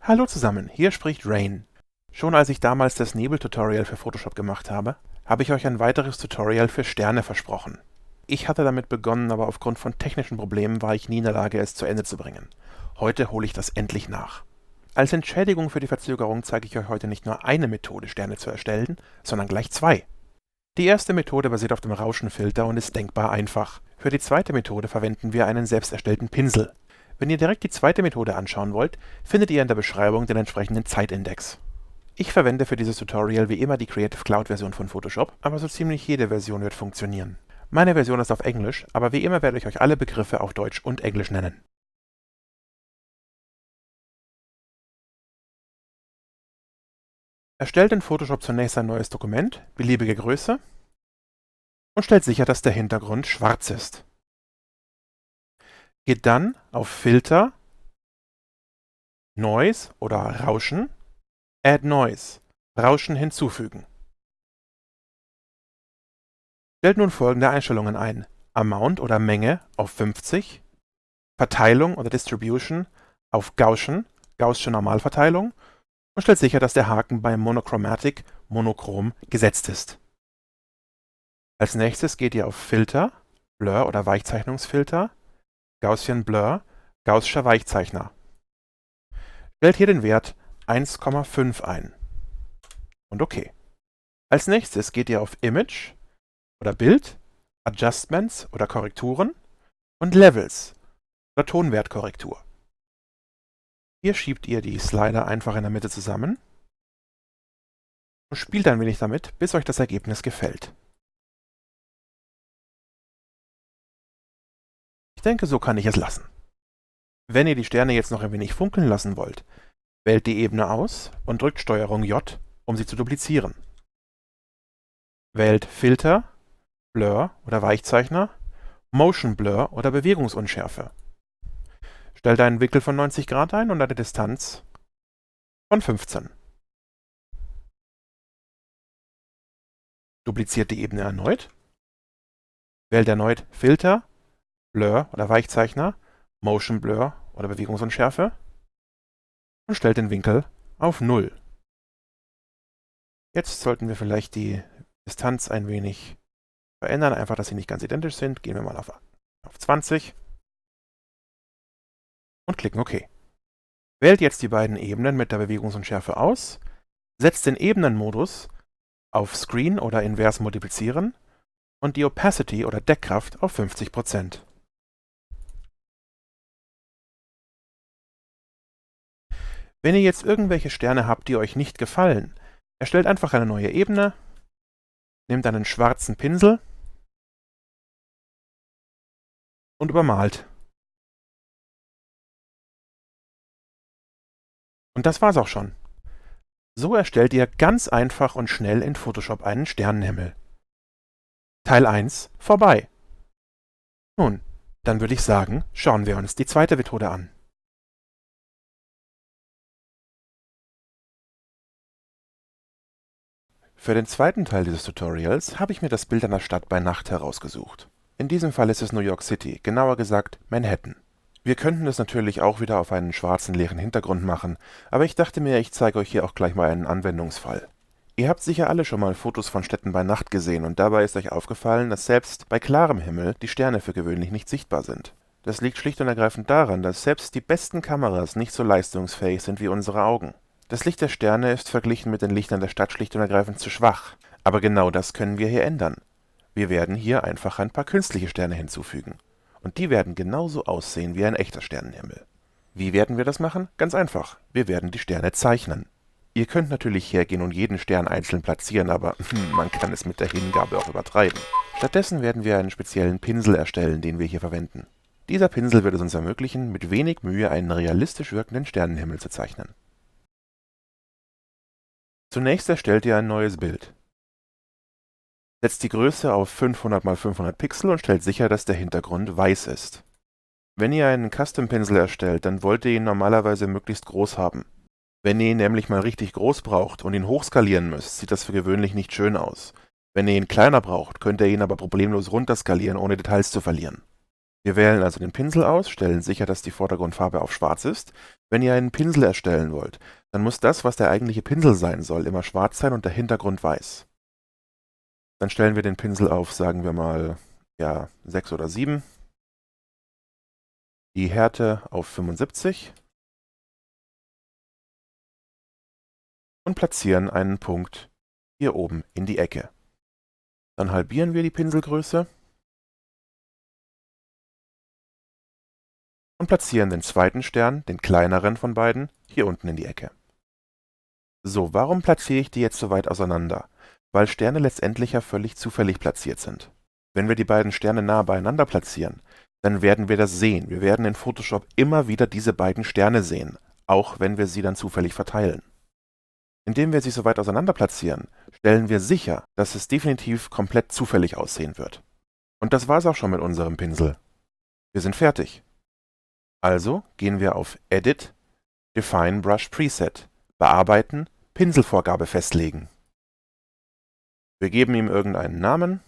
Hallo zusammen, hier spricht Rain. Schon als ich damals das Nebel-Tutorial für Photoshop gemacht habe, habe ich euch ein weiteres Tutorial für Sterne versprochen. Ich hatte damit begonnen, aber aufgrund von technischen Problemen war ich nie in der Lage, es zu Ende zu bringen. Heute hole ich das endlich nach. Als Entschädigung für die Verzögerung zeige ich euch heute nicht nur eine Methode, Sterne zu erstellen, sondern gleich zwei. Die erste Methode basiert auf dem Rauschenfilter und ist denkbar einfach. Für die zweite Methode verwenden wir einen selbst erstellten Pinsel. Wenn ihr direkt die zweite Methode anschauen wollt, findet ihr in der Beschreibung den entsprechenden Zeitindex. Ich verwende für dieses Tutorial wie immer die Creative Cloud Version von Photoshop, aber so ziemlich jede Version wird funktionieren. Meine Version ist auf Englisch, aber wie immer werde ich euch alle Begriffe auf Deutsch und Englisch nennen. Erstellt in Photoshop zunächst ein neues Dokument, beliebige Größe, und stellt sicher, dass der Hintergrund schwarz ist. Geht dann auf Filter, Noise oder Rauschen, Add Noise, Rauschen hinzufügen. Stellt nun folgende Einstellungen ein: Amount oder Menge auf 50, Verteilung oder Distribution auf Gaussian, Gaußsche Normalverteilung, und stellt sicher, dass der Haken bei Monochromatic, monochrom, gesetzt ist. Als nächstes geht ihr auf Filter, Blur oder Weichzeichnungsfilter, Gaussian Blur, Gaußscher Weichzeichner. Stellt hier den Wert 1,5 ein. Und OK. Als nächstes geht ihr auf Image oder Bild, Adjustments oder Korrekturen und Levels oder Tonwertkorrektur. Hier schiebt ihr die Slider einfach in der Mitte zusammen und spielt ein wenig damit, bis euch das Ergebnis gefällt. Ich denke, so kann ich es lassen. Wenn ihr die Sterne jetzt noch ein wenig funkeln lassen wollt, wählt die Ebene aus und drückt STRG J, um sie zu duplizieren. Wählt Filter, Blur oder Weichzeichner, Motion Blur oder Bewegungsunschärfe. Stellt einen Winkel von 90 Grad ein und eine Distanz von 15. Dupliziert die Ebene erneut. Wählt erneut Filter, Blur oder Weichzeichner, Motion Blur oder Bewegungsunschärfe und stellt den Winkel auf 0. Jetzt sollten wir vielleicht die Distanz ein wenig verändern, einfach, dass sie nicht ganz identisch sind. Gehen wir mal auf 20 und klicken OK. Wählt jetzt die beiden Ebenen mit der Bewegungsunschärfe aus, setzt den Ebenenmodus auf Screen oder invers multiplizieren und die Opacity oder Deckkraft auf 50%. Wenn ihr jetzt irgendwelche Sterne habt, die euch nicht gefallen, erstellt einfach eine neue Ebene, nehmt einen schwarzen Pinsel und übermalt. Und das war's auch schon. So erstellt ihr ganz einfach und schnell in Photoshop einen Sternenhimmel. Teil 1 vorbei. Nun, dann würde ich sagen, schauen wir uns die zweite Methode an. Für den zweiten Teil dieses Tutorials habe ich mir das Bild einer Stadt bei Nacht herausgesucht. In diesem Fall ist es New York City, genauer gesagt Manhattan. Wir könnten es natürlich auch wieder auf einen schwarzen leeren Hintergrund machen, aber ich dachte mir, ich zeige euch hier auch gleich mal einen Anwendungsfall. Ihr habt sicher alle schon mal Fotos von Städten bei Nacht gesehen und dabei ist euch aufgefallen, dass selbst bei klarem Himmel die Sterne für gewöhnlich nicht sichtbar sind. Das liegt schlicht und ergreifend daran, dass selbst die besten Kameras nicht so leistungsfähig sind wie unsere Augen. Das Licht der Sterne ist verglichen mit den Lichtern der Stadt schlicht und ergreifend zu schwach. Aber genau das können wir hier ändern. Wir werden hier einfach ein paar künstliche Sterne hinzufügen. Und die werden genauso aussehen wie ein echter Sternenhimmel. Wie werden wir das machen? Ganz einfach. Wir werden die Sterne zeichnen. Ihr könnt natürlich hergehen und jeden Stern einzeln platzieren, aber man kann es mit der Hingabe auch übertreiben. Stattdessen werden wir einen speziellen Pinsel erstellen, den wir hier verwenden. Dieser Pinsel wird es uns ermöglichen, mit wenig Mühe einen realistisch wirkenden Sternenhimmel zu zeichnen. Zunächst erstellt ihr ein neues Bild. Setzt die Größe auf 500 x 500 Pixel und stellt sicher, dass der Hintergrund weiß ist. Wenn ihr einen Custom-Pinsel erstellt, dann wollt ihr ihn normalerweise möglichst groß haben. Wenn ihr ihn nämlich mal richtig groß braucht und ihn hochskalieren müsst, sieht das für gewöhnlich nicht schön aus. Wenn ihr ihn kleiner braucht, könnt ihr ihn aber problemlos runterskalieren, ohne Details zu verlieren. Wir wählen also den Pinsel aus, stellen sicher, dass die Vordergrundfarbe auf schwarz ist. Wenn ihr einen Pinsel erstellen wollt, dann muss das, was der eigentliche Pinsel sein soll, immer schwarz sein und der Hintergrund weiß. Dann stellen wir den Pinsel auf, sagen wir mal, ja, 6 oder 7. Die Härte auf 75. Und platzieren einen Punkt hier oben in die Ecke. Dann halbieren wir die Pinselgröße und platzieren den zweiten Stern, den kleineren von beiden, hier unten in die Ecke. So, warum platziere ich die jetzt so weit auseinander? Weil Sterne letztendlich ja völlig zufällig platziert sind. Wenn wir die beiden Sterne nah beieinander platzieren, dann werden wir das sehen. Wir werden in Photoshop immer wieder diese beiden Sterne sehen, auch wenn wir sie dann zufällig verteilen. Indem wir sie so weit auseinander platzieren, stellen wir sicher, dass es definitiv komplett zufällig aussehen wird. Und das war's auch schon mit unserem Pinsel. Wir sind fertig. Also gehen wir auf Edit, Define Brush Preset, Bearbeiten, Pinselvorgabe festlegen. Wir geben ihm irgendeinen Namen.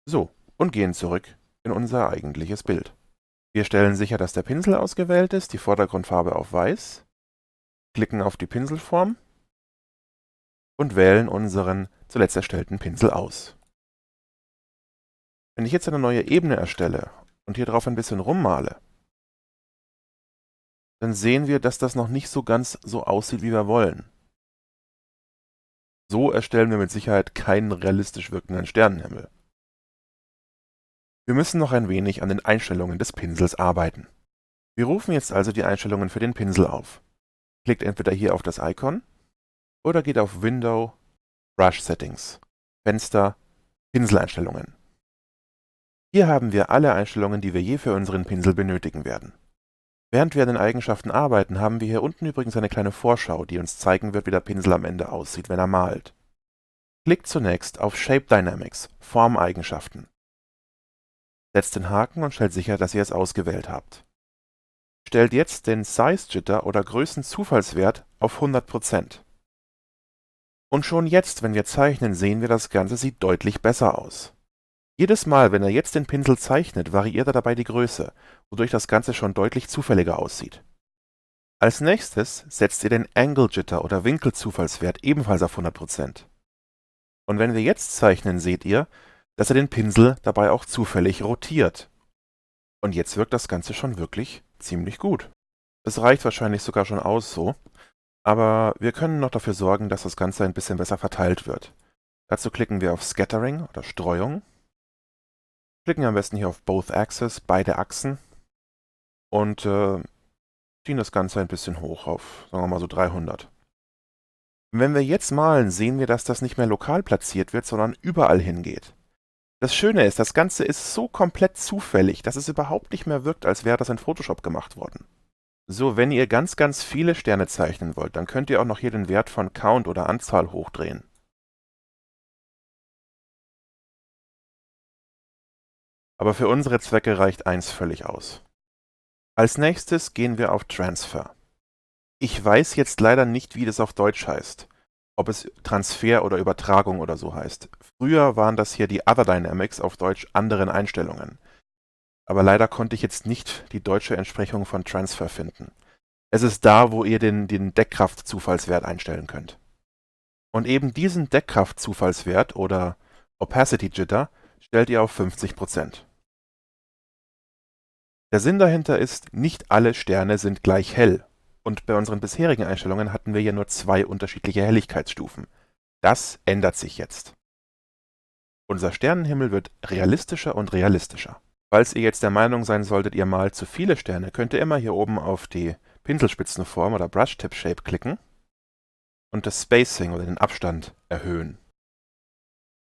So, und gehen zurück in unser eigentliches Bild. Wir stellen sicher, dass der Pinsel ausgewählt ist, die Vordergrundfarbe auf Weiß, klicken auf die Pinselform und wählen unseren zuletzt erstellten Pinsel aus. Wenn ich jetzt eine neue Ebene erstelle und hier drauf ein bisschen rummale, dann sehen wir, dass das noch nicht so ganz so aussieht, wie wir wollen. So erstellen wir mit Sicherheit keinen realistisch wirkenden Sternenhimmel. Wir müssen noch ein wenig an den Einstellungen des Pinsels arbeiten. Wir rufen jetzt also die Einstellungen für den Pinsel auf. Klickt entweder hier auf das Icon oder geht auf Window, Brush Settings, Fenster, Pinseleinstellungen. Hier haben wir alle Einstellungen, die wir je für unseren Pinsel benötigen werden. Während wir an den Eigenschaften arbeiten, haben wir hier unten übrigens eine kleine Vorschau, die uns zeigen wird, wie der Pinsel am Ende aussieht, wenn er malt. Klickt zunächst auf Shape Dynamics, Formeigenschaften. Setzt den Haken und stellt sicher, dass ihr es ausgewählt habt. Stellt jetzt den Size Jitter oder Größenzufallswert auf 100%. Und schon jetzt, wenn wir zeichnen, sehen wir, das Ganze sieht deutlich besser aus. Jedes Mal, wenn er jetzt den Pinsel zeichnet, variiert er dabei die Größe, wodurch das Ganze schon deutlich zufälliger aussieht. Als nächstes setzt ihr den Angle Jitter oder Winkelzufallswert ebenfalls auf 100%. Und wenn wir jetzt zeichnen, seht ihr, dass er den Pinsel dabei auch zufällig rotiert. Und jetzt wirkt das Ganze schon wirklich ziemlich gut. Es reicht wahrscheinlich sogar schon aus so, aber wir können noch dafür sorgen, dass das Ganze ein bisschen besser verteilt wird. Dazu klicken wir auf Scattering oder Streuung, klicken am besten hier auf Both Axes, beide Achsen, und ziehen das Ganze ein bisschen hoch auf, sagen wir mal so 300. Wenn wir jetzt malen, sehen wir, dass das nicht mehr lokal platziert wird, sondern überall hingeht. Das Schöne ist, das Ganze ist so komplett zufällig, dass es überhaupt nicht mehr wirkt, als wäre das in Photoshop gemacht worden. So, wenn ihr ganz, ganz viele Sterne zeichnen wollt, dann könnt ihr auch noch hier den Wert von Count oder Anzahl hochdrehen. Aber für unsere Zwecke reicht 1 völlig aus. Als nächstes gehen wir auf Transfer. Ich weiß jetzt leider nicht, wie das auf Deutsch heißt. Ob es Transfer oder Übertragung oder so heißt. Früher waren das hier die Other Dynamics, auf Deutsch anderen Einstellungen. Aber leider konnte ich jetzt nicht die deutsche Entsprechung von Transfer finden. Es ist da, wo ihr den Deckkraft-Zufallswert einstellen könnt. Und eben diesen Deckkraft-Zufallswert oder Opacity Jitter stellt ihr auf 50%. Der Sinn dahinter ist, nicht alle Sterne sind gleich hell. Und bei unseren bisherigen Einstellungen hatten wir ja nur 2 unterschiedliche Helligkeitsstufen. Das ändert sich jetzt. Unser Sternenhimmel wird realistischer und realistischer. Falls ihr jetzt der Meinung sein solltet, ihr malt zu viele Sterne, könnt ihr immer hier oben auf die Pinselspitzenform oder Brush Tip Shape klicken und das Spacing oder den Abstand erhöhen.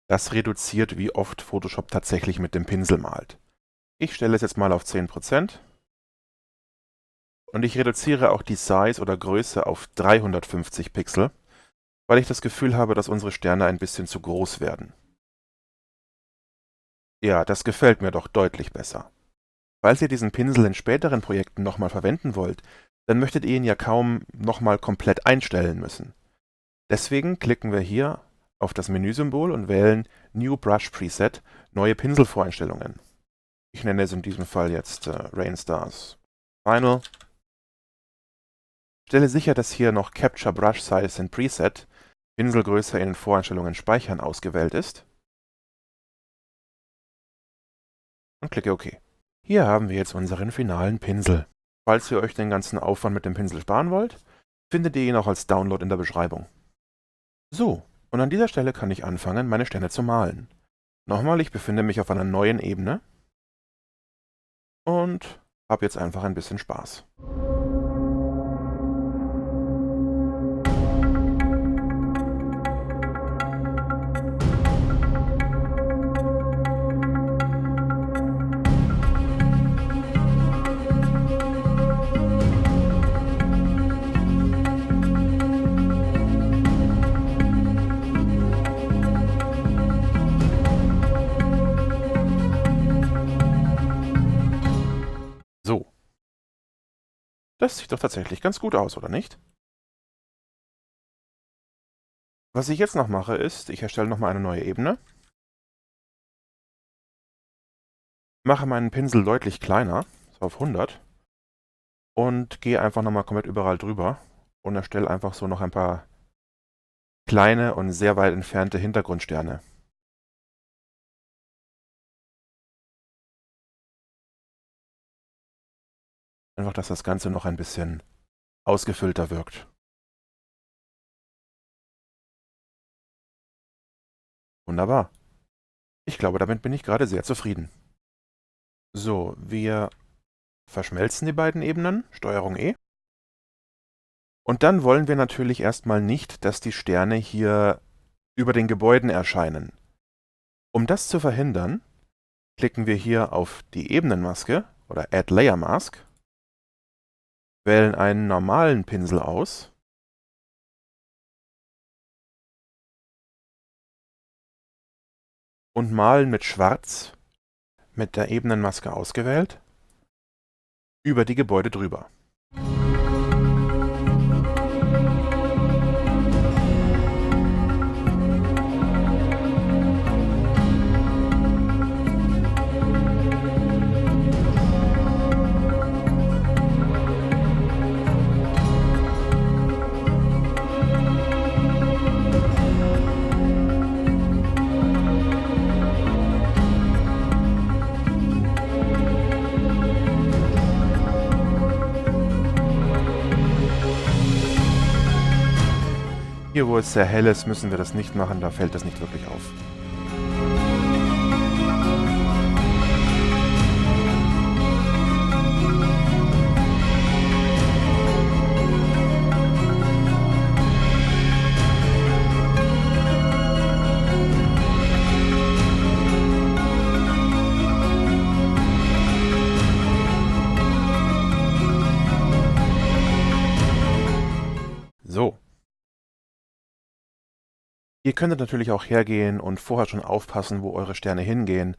Das reduziert, wie oft Photoshop tatsächlich mit dem Pinsel malt. Ich stelle es jetzt mal auf 10%. Und ich reduziere auch die Size oder Größe auf 350 Pixel, weil ich das Gefühl habe, dass unsere Sterne ein bisschen zu groß werden. Ja, das gefällt mir doch deutlich besser. Falls ihr diesen Pinsel in späteren Projekten nochmal verwenden wollt, dann möchtet ihr ihn ja kaum nochmal komplett einstellen müssen. Deswegen klicken wir hier auf das Menüsymbol und wählen New Brush Preset, neue Pinselvoreinstellungen. Ich nenne es in diesem Fall jetzt Rainstars Final. Stelle sicher, dass hier noch Capture Brush Size in Preset, Pinselgröße in den Voreinstellungen speichern, ausgewählt ist. Und klicke OK. Hier haben wir jetzt unseren finalen Pinsel. Falls ihr euch den ganzen Aufwand mit dem Pinsel sparen wollt, findet ihr ihn auch als Download in der Beschreibung. So, und an dieser Stelle kann ich anfangen, meine Sterne zu malen. Nochmal, ich befinde mich auf einer neuen Ebene und habe jetzt einfach ein bisschen Spaß. So. Das sieht doch tatsächlich ganz gut aus, oder nicht? Was ich jetzt noch mache, ist, ich erstelle nochmal eine neue Ebene. Mache meinen Pinsel deutlich kleiner, so auf 100. Und gehe einfach nochmal komplett überall drüber und erstelle einfach so noch ein paar kleine und sehr weit entfernte Hintergrundsterne. Einfach, dass das Ganze noch ein bisschen ausgefüllter wirkt. Wunderbar. Ich glaube, damit bin ich gerade sehr zufrieden. So, wir verschmelzen die beiden Ebenen, Steuerung E. Und dann wollen wir natürlich erstmal nicht, dass die Sterne hier über den Gebäuden erscheinen. Um das zu verhindern, klicken wir hier auf die Ebenenmaske oder Add Layer Mask, wählen einen normalen Pinsel aus und malen mit Schwarz, mit der Ebenenmaske ausgewählt, über die Gebäude drüber. Hier, wo es sehr hell ist, müssen wir das nicht machen, da fällt das nicht wirklich auf. So. Ihr könntet natürlich auch hergehen und vorher schon aufpassen, wo eure Sterne hingehen,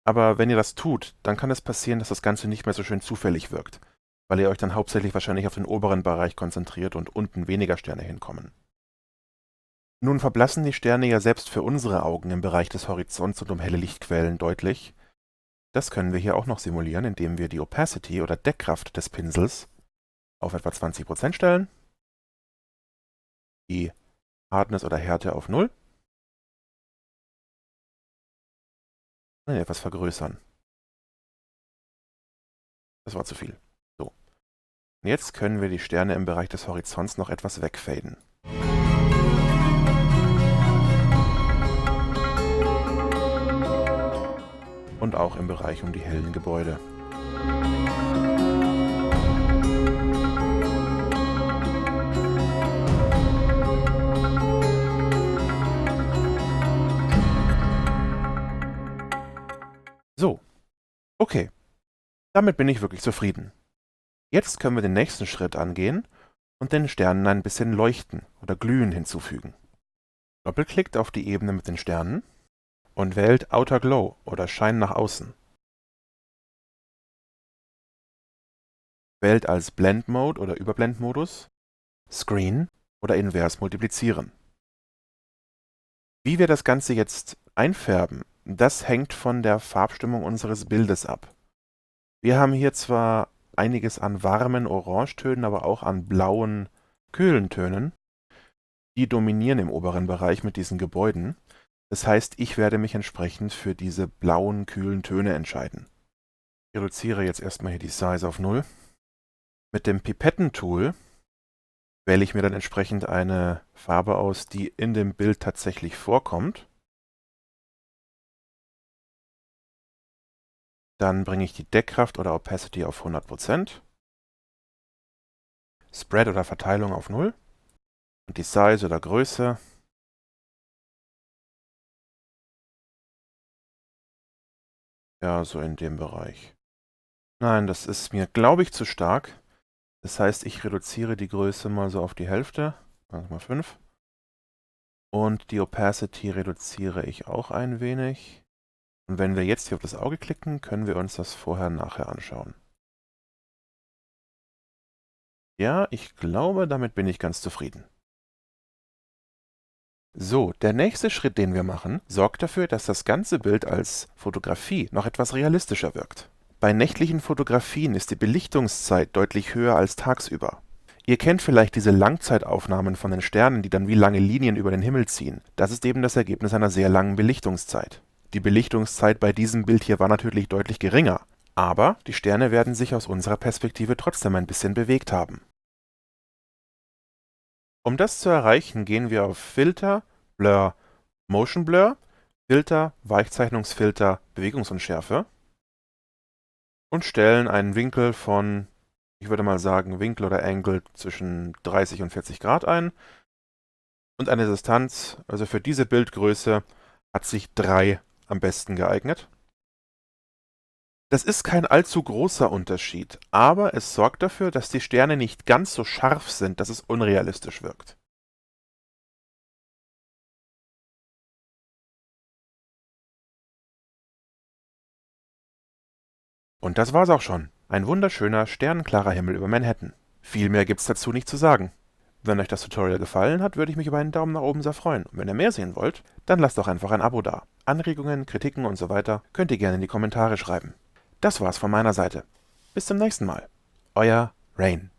aber wenn ihr das tut, dann kann es passieren, dass das Ganze nicht mehr so schön zufällig wirkt, weil ihr euch dann hauptsächlich wahrscheinlich auf den oberen Bereich konzentriert und unten weniger Sterne hinkommen. Nun verblassen die Sterne ja selbst für unsere Augen im Bereich des Horizonts und um helle Lichtquellen deutlich. Das können wir hier auch noch simulieren, indem wir die Opacity oder Deckkraft des Pinsels auf etwa 20% stellen, die Hardness oder Härte auf 0 und etwas vergrößern. Das war zu viel. So. Und jetzt können wir die Sterne im Bereich des Horizonts noch etwas wegfaden. Und auch im Bereich um die hellen Gebäude. So, okay. Damit bin ich wirklich zufrieden. Jetzt können wir den nächsten Schritt angehen und den Sternen ein bisschen Leuchten oder Glühen hinzufügen. Doppelklickt auf die Ebene mit den Sternen und wählt Outer Glow oder Schein nach außen. Wählt als Blend Mode oder Überblendmodus Screen oder Invers multiplizieren. Wie wir das Ganze jetzt einfärben, das hängt von der Farbstimmung unseres Bildes ab. Wir haben hier zwar einiges an warmen Orangetönen, aber auch an blauen, kühlen Tönen. Die dominieren im oberen Bereich mit diesen Gebäuden. Das heißt, ich werde mich entsprechend für diese blauen, kühlen Töne entscheiden. Ich reduziere jetzt erstmal hier die Size auf 0. Mit dem Pipettentool wähle ich mir dann entsprechend eine Farbe aus, die in dem Bild tatsächlich vorkommt. Dann bringe ich die Deckkraft oder Opacity auf 100%. Spread oder Verteilung auf 0. Und die Size oder Größe ja, so in dem Bereich. Nein, das ist mir, glaube ich, zu stark. Das heißt, ich reduziere die Größe mal so auf die Hälfte, also mal 5. Und die Opacity reduziere ich auch ein wenig. Und wenn wir jetzt hier auf das Auge klicken, können wir uns das vorher-nachher anschauen. Ja, ich glaube, damit bin ich ganz zufrieden. So, der nächste Schritt, den wir machen, sorgt dafür, dass das ganze Bild als Fotografie noch etwas realistischer wirkt. Bei nächtlichen Fotografien ist die Belichtungszeit deutlich höher als tagsüber. Ihr kennt vielleicht diese Langzeitaufnahmen von den Sternen, die dann wie lange Linien über den Himmel ziehen. Das ist eben das Ergebnis einer sehr langen Belichtungszeit. Die Belichtungszeit bei diesem Bild hier war natürlich deutlich geringer, aber die Sterne werden sich aus unserer Perspektive trotzdem ein bisschen bewegt haben. Um das zu erreichen, gehen wir auf Filter, Blur, Motion Blur, Filter, Weichzeichnungsfilter, Bewegungsunschärfe und stellen einen Winkel von, ich würde mal sagen, Winkel oder Angle zwischen 30 und 40 Grad ein. Und eine Distanz, also für diese Bildgröße, hat sich 3 am besten geeignet. Das ist kein allzu großer Unterschied, aber es sorgt dafür, dass die Sterne nicht ganz so scharf sind, dass es unrealistisch wirkt. Und das war's auch schon. Ein wunderschöner, sternenklarer Himmel über Manhattan. Viel mehr gibt's dazu nicht zu sagen. Wenn euch das Tutorial gefallen hat, würde ich mich über einen Daumen nach oben sehr freuen. Und wenn ihr mehr sehen wollt, dann lasst doch einfach ein Abo da. Anregungen, Kritiken und so weiter könnt ihr gerne in die Kommentare schreiben. Das war's von meiner Seite. Bis zum nächsten Mal. Euer Rain.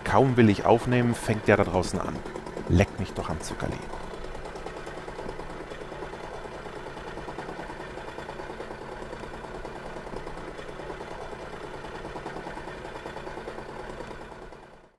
Kaum will ich aufnehmen, fängt der da draußen an. Leckt mich doch am Zuckerli.